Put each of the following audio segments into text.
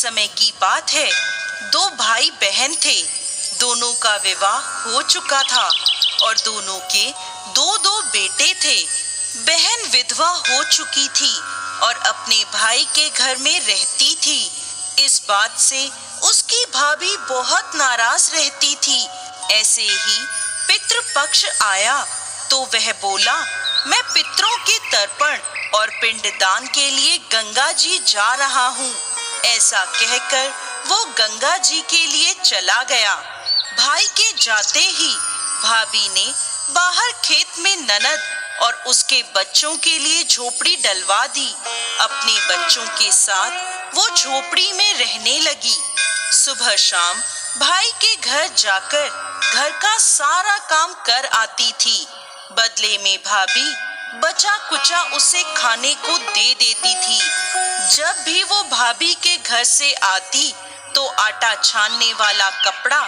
समय की बात है, दो भाई बहन थे। दोनों का विवाह हो चुका था और दोनों के दो दो बेटे थे। बहन विधवा हो चुकी थी और अपने भाई के घर में रहती थी। इस बात से उसकी भाभी बहुत नाराज रहती थी। ऐसे ही पितृपक्ष आया तो वह बोला, मैं पितरों के तर्पण और पिंडदान के लिए गंगा जी जा रहा हूँ। ऐसा कहकर वो गंगा जी के लिए चला गया। भाई के जाते ही भाभी ने बाहर खेत में ननद और उसके बच्चों के लिए झोपड़ी डलवा दी। अपने बच्चों के साथ वो झोपड़ी में रहने लगी। सुबह शाम भाई के घर जाकर घर का सारा काम कर आती थी। बदले में भाभी बचा कुचा उसे खाने को दे देती थी। जब भी वो भाभी के घर से आती तो आटा छानने वाला कपड़ा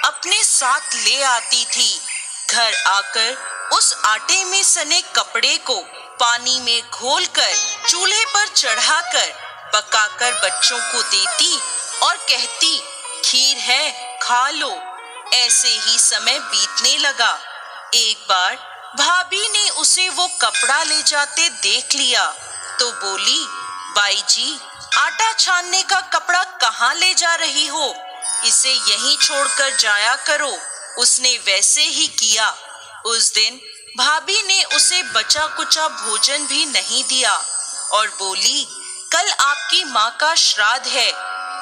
अपने साथ ले आती थी। घर आकर उस आटे में सने कपड़े को पानी में घोलकर चूल्हे पर चढ़ाकर पकाकर बच्चों को देती और कहती, खीर है, खा लो। ऐसे ही समय बीतने लगा। एक बार भाभी ने उसे वो कपड़ा ले जाते देख लिया तो बोली, बाई जी, आटा छानने का कपड़ा कहाँ ले जा रही हो? इसे यहीं छोड़कर जाया करो। उसने वैसे ही किया। उस दिन भाभी ने उसे बचा कुचा भोजन भी नहीं दिया और बोली, कल आपकी माँ का श्राद्ध है,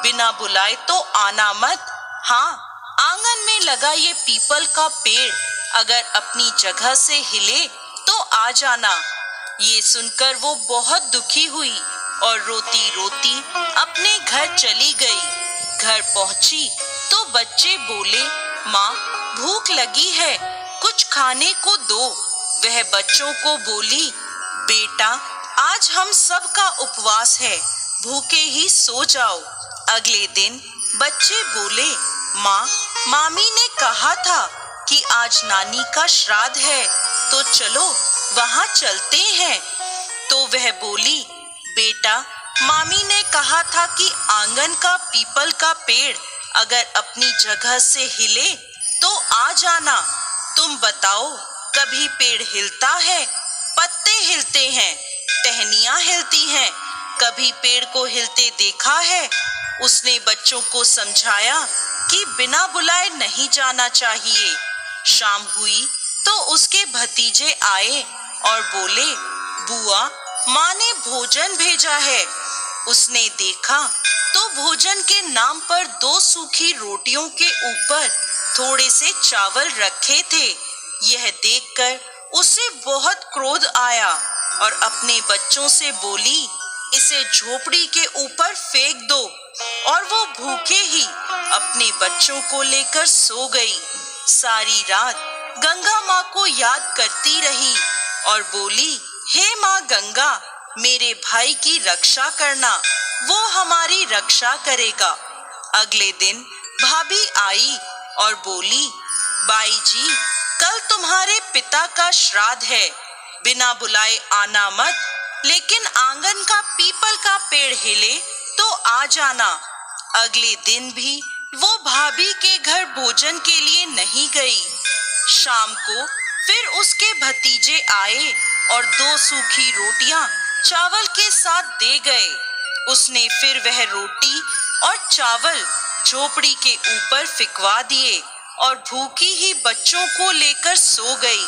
बिना बुलाए तो आना मत। हाँ, आंगन में लगा ये पीपल का पेड़ अगर अपनी जगह से हिले तो आ जाना। ये सुनकर वो बहुत दुखी हुई और रोती रोती अपने घर चली गई। घर पहुंची तो बच्चे बोले, माँ भूख लगी है, कुछ खाने को दो। वह बच्चों को बोली, बेटा आज हम सब का उपवास है, भूखे ही सो जाओ। अगले दिन बच्चे बोले, माँ मामी ने कहा था कि आज नानी का श्राद्ध है, तो चलो वहाँ चलते हैं। तो वह बोली, बेटा मामी ने कहा था कि आंगन का पीपल का पेड़ अगर अपनी जगह से हिले तो आ जाना। तुम बताओ, कभी पेड़ हिलता है? पत्ते हिलते हैं, टहनियां हिलती हैं, कभी पेड़ को हिलते देखा है? उसने बच्चों को समझाया कि बिना बुलाए नहीं जाना चाहिए। शाम हुई तो उसके भतीजे आए और बोले, बुआ माँ ने भोजन भेजा है। उसने देखा तो भोजन के नाम पर 2 सूखी रोटियों के ऊपर थोड़े से चावल रखे थे। यह देखकर उसे बहुत क्रोध आया और अपने बच्चों से बोली, इसे झोपड़ी के ऊपर फेंक दो। और वो भूखे ही अपने बच्चों को लेकर सो गई। सारी रात गंगा माँ को याद करती रही और बोली, हे माँ गंगा, मेरे भाई की रक्षा करना, वो हमारी रक्षा करेगा। अगले दिन भाभी आई और बोली, बाई जी, कल तुम्हारे पिता का श्राद्ध है, बिना बुलाए आना मत, लेकिन आंगन का पीपल का पेड़ हिले तो आ जाना। अगले दिन भी वो भाभी के घर भोजन के लिए नहीं गई। शाम को फिर उसके भतीजे आए और 2 सूखी रोटियां चावल के साथ दे गए। उसने फिर वह रोटी और चावल झोपड़ी के ऊपर फिकवा दिए और भूखी ही बच्चों को लेकर सो गई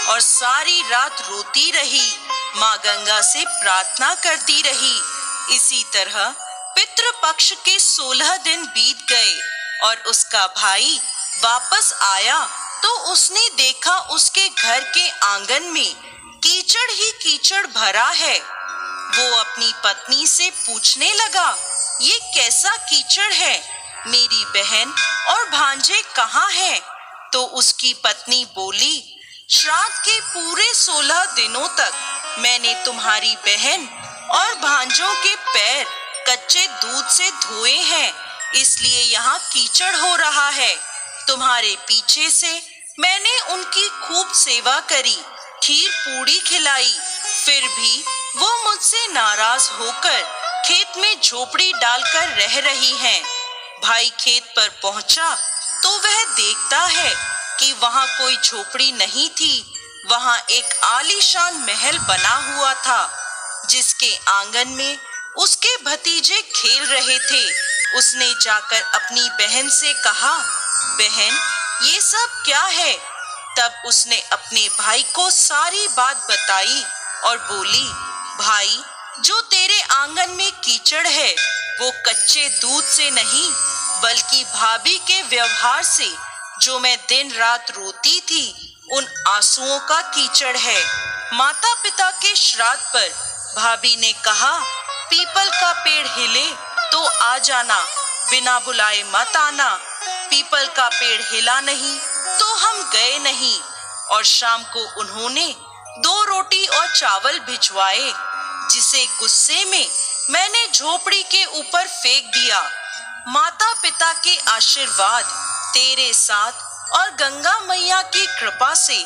और सारी रात रोती रही, माँ गंगा से प्रार्थना करती रही। इसी तरह पितृपक्ष के 16 दिन बीत गए और उसका भाई वापस आया तो उसने देखा उसके घर के आंगन में कीचड़ ही कीचड़ भरा है। वो अपनी पत्नी से पूछने लगा, ये कैसा कीचड़ है? मेरी बहन और भांजे कहाँ हैं? तो उसकी पत्नी बोली, श्राद्ध के पूरे 16 दिनों तक मैंने तुम्हारी बहन और भांजों के पैर कच्चे दूध से धोए हैं, इसलिए यहाँ कीचड़ हो रहा है। तुम्हारे पीछे से मैंने उनकी खूब सेवा करी, खीर पूड़ी खिलाई, फिर भी वो मुझसे नाराज होकर खेत में झोपड़ी डालकर रह रही हैं। भाई खेत पर पहुंचा तो वह देखता है कि वहां कोई झोपड़ी नहीं थी। वहां एक आलीशान महल बना हुआ था, जिसके आंगन में उसके भतीजे खेल रहे थे। उसने जाकर अपनी बहन से कहा, बहन, ये सब क्या है? तब उसने अपने भाई को सारी बात बताई और बोली, भाई, जो तेरे आंगन में कीचड़ है वो कच्चे दूध से नहीं बल्कि भाभी के व्यवहार से, जो मैं दिन रात रोती थी, उन आंसुओं का कीचड़ है। माता पिता के श्राद्ध पर भाभी ने कहा, पीपल का पेड़ हिले तो आ जाना, बिना बुलाए मत आना। पीपल का पेड़ हिला नहीं तो हम गए नहीं। और शाम को उन्होंने 2 रोटी और चावल भिजवाए, जिसे गुस्से में मैंने झोपड़ी के ऊपर फेंक दिया। माता पिता के आशीर्वाद तेरे साथ और गंगा मैया की कृपा से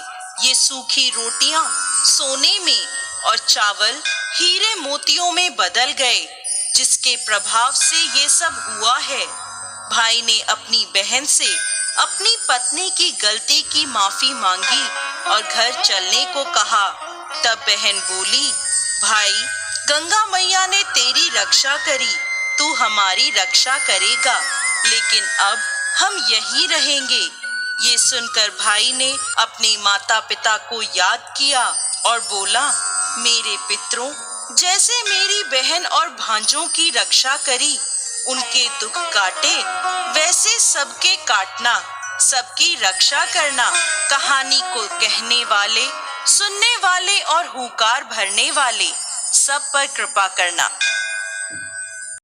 ये सूखी रोटियां सोने में और चावल हीरे मोतियों में बदल गए, जिसके प्रभाव से ये सब हुआ है। भाई ने अपनी बहन से अपनी पत्नी की गलती की माफी मांगी और घर चलने को कहा। तब बहन बोली, भाई, गंगा मैया ने तेरी रक्षा करी, तू हमारी रक्षा करेगा, लेकिन अब हम यहीं रहेंगे। ये सुनकर भाई ने अपने माता पिता को याद किया और बोला, मेरे पितरों, जैसे मेरी बहन और भांजों की रक्षा करी, उनके दुख काटे, वैसे सबके काटना, सबकी रक्षा करना। कहानी को कहने वाले, सुनने वाले और हुंकार भरने वाले सब पर कृपा करना।